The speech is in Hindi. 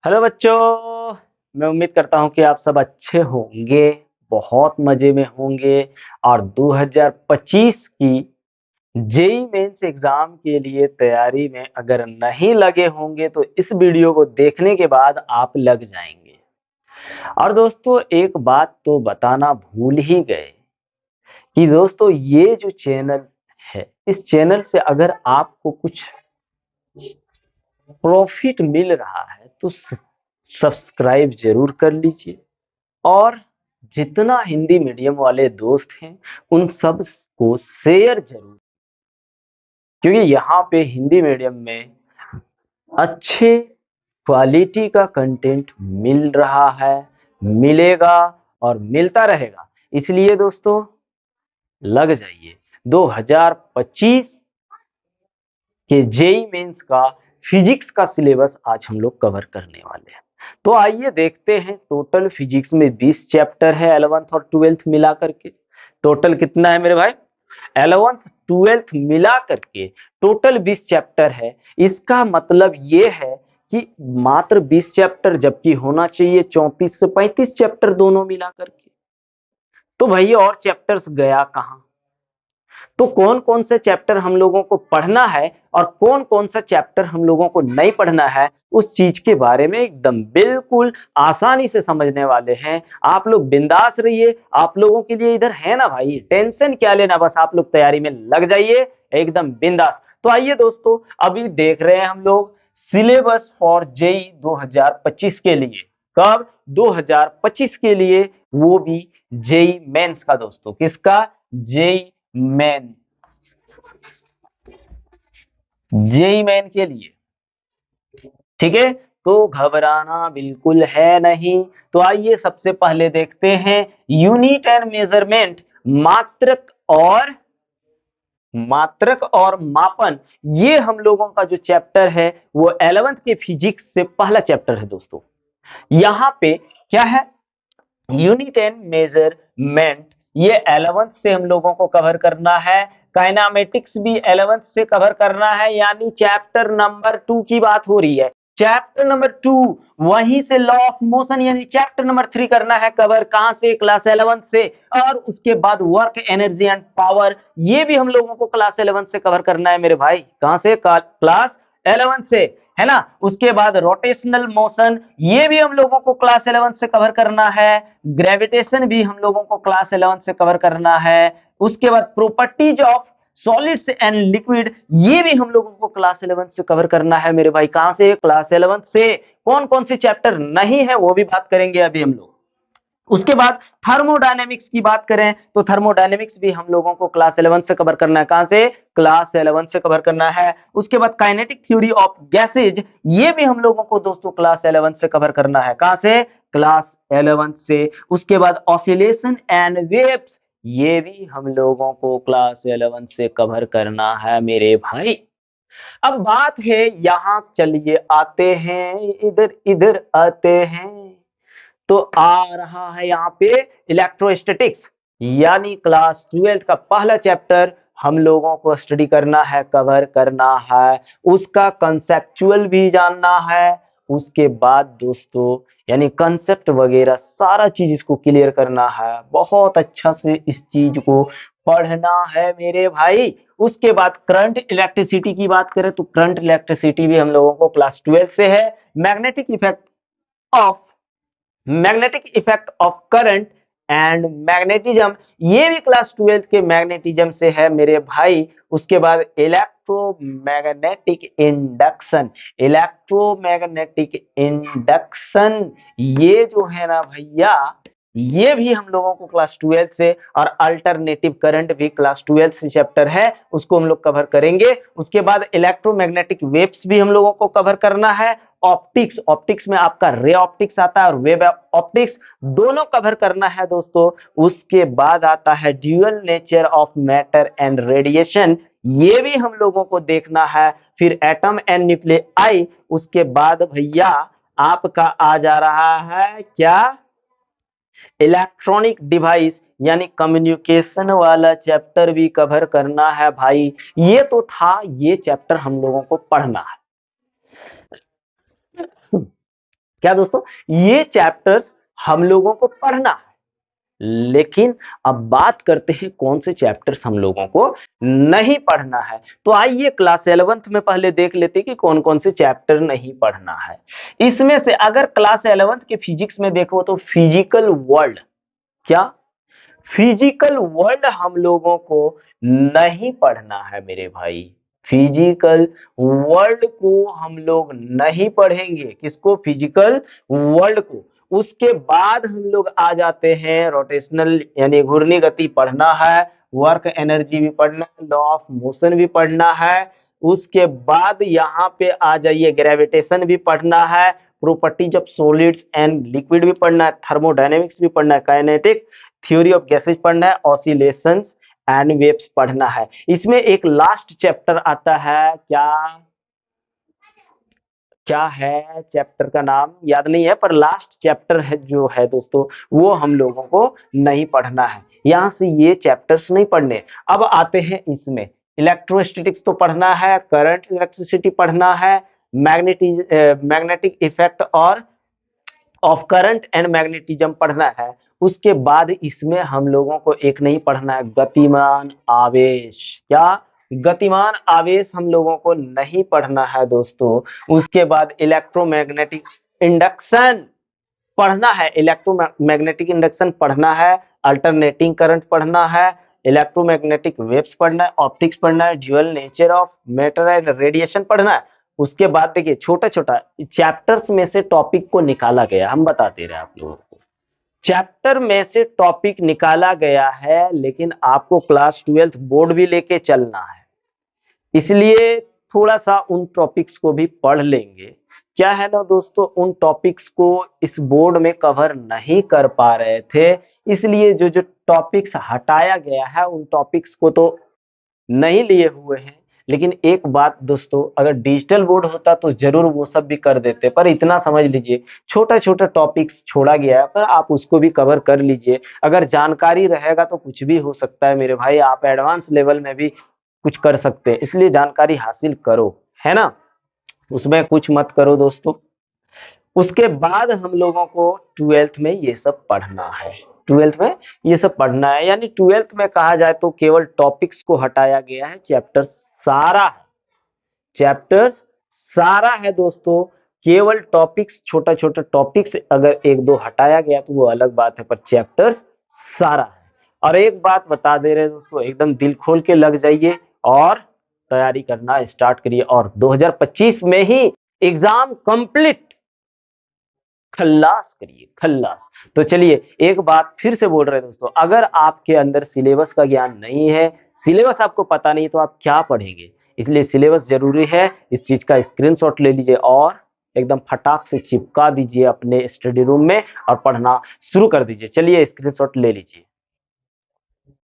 हेलो बच्चों। मैं उम्मीद करता हूं कि आप सब अच्छे होंगे, बहुत मजे में होंगे और 2025 की जेई मेंस एग्जाम के लिए तैयारी में अगर नहीं लगे होंगे तो इस वीडियो को देखने के बाद आप लग जाएंगे। और दोस्तों एक बात तो बताना भूल ही गए कि दोस्तों ये जो चैनल है, इस चैनल से अगर आपको कुछ प्रॉफिट मिल रहा है तो सब्सक्राइब जरूर कर लीजिए और जितना हिंदी मीडियम वाले दोस्त हैं उन सब को शेयर जरूर, क्योंकि यहाँ पे हिंदी मीडियम में अच्छे क्वालिटी का कंटेंट मिल रहा है, मिलेगा और मिलता रहेगा। इसलिए दोस्तों लग जाइए। 2025 के जेई मेंस का फिजिक्स का सिलेबस आज हम लोग कवर करने वाले हैं। तो आइए देखते हैं। टोटल फिजिक्स में 20 चैप्टर है 11th और 12th मिला करके। टोटल कितना है मेरे भाई? 11th 12th मिला करके टोटल 20 चैप्टर है। इसका मतलब ये है कि मात्र 20 चैप्टर, जबकि होना चाहिए 34 से 35 चैप्टर दोनों मिला करके। तो भाई और चैप्टर्स गया कहां? तो कौन कौन से चैप्टर हम लोगों को पढ़ना है और कौन कौन सा चैप्टर हम लोगों को नहीं पढ़ना है, उस चीज के बारे में एकदम बिल्कुल आसानी से समझने वाले हैं। आप लोग बिंदास रहिए, आप लोगों के लिए इधर है ना भाई, टेंशन क्या लेना, बस आप लोग तैयारी में लग जाइए एकदम बिंदास। तो आइए दोस्तों, अभी देख रहे हैं हम लोग सिलेबस फॉर जेई 2025 के लिए। कब? 2025 के लिए, वो भी जेई मेंस का दोस्तों। किसका? जेई मेन, जेई मेन के लिए। ठीक है, तो घबराना बिल्कुल है नहीं। तो आइए सबसे पहले देखते हैं यूनिट एंड मेजरमेंट, मात्रक और मापन। ये हम लोगों का जो चैप्टर है वो 11th के फिजिक्स से पहला चैप्टर है दोस्तों। यहां पे क्या है? यूनिट एंड मेजरमेंट, ये 11th से हम लोगों को कवर करना है। काइनामेटिक्स भी 11th से कवर करना है, यानी चैप्टर नंबर 2 की बात हो रही है। चैप्टर नंबर 2, वहीं से लॉ ऑफ मोशन यानी चैप्टर नंबर 3 करना है कवर। कहां से? क्लास 11th से। और उसके बाद वर्क, एनर्जी एंड पावर, ये भी हम लोगों को क्लास 11th से कवर करना है मेरे भाई। कहां से? क्लास 11th से, है ना। उसके बाद रोटेशनल मोशन, ये भी हम लोगों को क्लास 11th से कवर करना है। ग्रेविटेशन भी हम लोगों को क्लास 11th से कवर करना है। उसके बाद properties of solids and liquid, ये भी हम लोगों को क्लास 11th से कवर करना है मेरे भाई। कहां से? क्लास 11th से। कौन कौन से चैप्टर नहीं है वो भी बात करेंगे अभी हम लोग। उसके बाद थर्मोडायनेमिक्स की बात करें तो थर्मोडायनेमिक्स भी हम लोगों को क्लास 11th से कवर करना है। कहां से? क्लास 11th से कवर करना है। उसके बाद काइनेटिक थ्योरी ऑफ गैसेज, ये भी हम लोगों को दोस्तों क्लास 11th से कवर करना है। कहां से? क्लास 11th से। उसके बाद ऑसिलेशन एंड वेव्स, ये भी हम लोगों को क्लास 11th से कवर करना है मेरे भाई। अब बात है यहां, चलिए आते हैं इधर, इधर आते हैं। तो आ रहा है यहाँ पे इलेक्ट्रोस्टैटिक्स, यानी क्लास 12th का पहला चैप्टर हम लोगों को स्टडी करना है, कवर करना है। उसका कंसेप्चुअल भी जानना है। उसके बाद दोस्तों यानी कंसेप्ट वगैरह सारा चीज इसको क्लियर करना है, बहुत अच्छा से इस चीज को पढ़ना है मेरे भाई। उसके बाद करंट इलेक्ट्रिसिटी की बात करें तो करंट इलेक्ट्रिसिटी भी हम लोगों को क्लास 12 से है। Magnetic effect of current and magnetism, ये भी क्लास 12 के मैग्नेटिज्म से है मेरे भाई। उसके बाद इलेक्ट्रोमैग्नेटिक इंडक्शन, ये जो है ना भैया, ये भी हम लोगों को क्लास 12 से। और अल्टरनेटिव करंट भी क्लास 12 से चैप्टर है, उसको हम लोग कवर करेंगे। उसके बाद इलेक्ट्रोमैग्नेटिक वेव्स भी हम लोगों को कवर करना है। ऑप्टिक्स, ऑप्टिक्स में आपका रे ऑप्टिक्स आता है और वेव ऑप्टिक्स, दोनों कवर करना है दोस्तों। उसके बाद आता है dual nature of matter and radiation, ये भी हम लोगों को देखना है। फिर एटम एंड न्यूक्लियाई, उसके बाद भैया आपका आ जा रहा है क्या? इलेक्ट्रॉनिक डिवाइस यानी कम्युनिकेशन वाला चैप्टर भी कवर करना है भाई। ये तो था, ये चैप्टर हम लोगों को पढ़ना है। क्या दोस्तों, ये चैप्टर्स हम लोगों को पढ़ना है। लेकिन अब बात करते हैं कौन से चैप्टर्स हम लोगों को नहीं पढ़ना है। तो आइए क्लास 11th में पहले देख लेते हैं कि कौन कौन से चैप्टर नहीं पढ़ना है। इसमें से अगर क्लास 11th के फिजिक्स में देखो तो फिजिकल वर्ल्ड, क्या फिजिकल वर्ल्ड हम लोगों को नहीं पढ़ना है मेरे भाई। फिजिकल वर्ल्ड को हम लोग नहीं पढ़ेंगे। किसको? फिजिकल वर्ल्ड को। उसके बाद हम लोग आ जाते हैं रोटेशनल यानी घूर्णी गति पढ़ना है, वर्क एनर्जी भी पढ़ना है, लॉ ऑफ मोशन भी पढ़ना है। उसके बाद यहाँ पे आ जाइए ग्रेविटेशन भी पढ़ना है, properties of solids and liquid भी पढ़ना है, थर्मोडायनेमिक्स भी पढ़ना है, काइनेटिक थ्योरी ऑफ गैसेज पढ़ना है, ऑसिलेशंस एंड वेव्स पढ़ना है। इसमें एक लास्ट चैप्टर आता है, क्या क्या है चैप्टर का नाम याद नहीं है, पर लास्ट चैप्टर है जो है दोस्तों, वो हम लोगों को नहीं पढ़ना है। यहां से ये चैप्टर्स नहीं पढ़ने। अब आते हैं इसमें, इलेक्ट्रोस्टैटिक्स तो पढ़ना है, करंट इलेक्ट्रिसिटी पढ़ना है, मैग्नेटिक इफेक्ट और ऑफ करंट एंड मैग्नेटिज्म पढ़ना है। उसके बाद इसमें हम लोगों को एक नहीं पढ़ना है, गतिमान आवेश। क्या? गतिमान आवेश हम लोगों को नहीं पढ़ना है दोस्तों। उसके बाद इलेक्ट्रोमैग्नेटिक इंडक्शन पढ़ना है, इलेक्ट्रोमैग्नेटिक इंडक्शन पढ़ना है, अल्टरनेटिंग करंट पढ़ना है, इलेक्ट्रोमैग्नेटिक वेव्स पढ़ना है, ऑप्टिक्स पढ़ना है, dual nature of matter and radiation पढ़ना है। उसके बाद देखिए छोटा छोटा चैप्टर्स में से टॉपिक को निकाला गया, हम बताते रहे आप लोगों को, चैप्टर में से टॉपिक निकाला गया है, लेकिन आपको क्लास 12th बोर्ड भी लेके चलना है, इसलिए थोड़ा सा उन टॉपिक्स को भी पढ़ लेंगे। क्या है ना दोस्तों, उन टॉपिक्स को इस बोर्ड में कवर नहीं कर पा रहे थे, इसलिए जो जो टॉपिक्स हटाया गया है उन टॉपिक्स को तो नहीं लिए हुए हैं। लेकिन एक बात दोस्तों, अगर डिजिटल बोर्ड होता तो जरूर वो सब भी कर देते, पर इतना समझ लीजिए छोटा छोटा टॉपिक्स छोड़ा गया है, पर आप उसको भी कवर कर लीजिए। अगर जानकारी रहेगा तो कुछ भी हो सकता है मेरे भाई, आप एडवांस लेवल में भी कुछ कर सकते हैं, इसलिए जानकारी हासिल करो, है ना, उसमें कुछ मत करो दोस्तों। उसके बाद हम लोगों को 12th में ये सब पढ़ना है, 12th में ये सब पढ़ना है, यानी 12th में कहा जाए तो केवल टॉपिक्स को हटाया गया है, चैप्टर्स सारा है, चैप्टर्स सारा है दोस्तों। केवल टॉपिक्स, छोटा छोटा टॉपिक्स अगर एक दो हटाया गया तो वो अलग बात है, पर चैप्टर्स सारा है। और एक बात बता दे रहे हैं दोस्तों, एकदम दिल खोल के लग जाइए और तैयारी करना स्टार्ट करिए, और 2025 में ही एग्जाम कंप्लीट, खल्लास करिए, खल्लास। तो चलिए एक बात फिर से बोल रहे हैं दोस्तों, अगर आपके अंदर सिलेबस का ज्ञान नहीं है, सिलेबस आपको पता नहीं, तो आप क्या पढ़ेंगे, इसलिए सिलेबस जरूरी है। इस चीज का स्क्रीनशॉट ले लीजिए और एकदम फटाक से चिपका दीजिए अपने स्टडी रूम में और पढ़ना शुरू कर दीजिए। चलिए स्क्रीनशॉट ले लीजिए।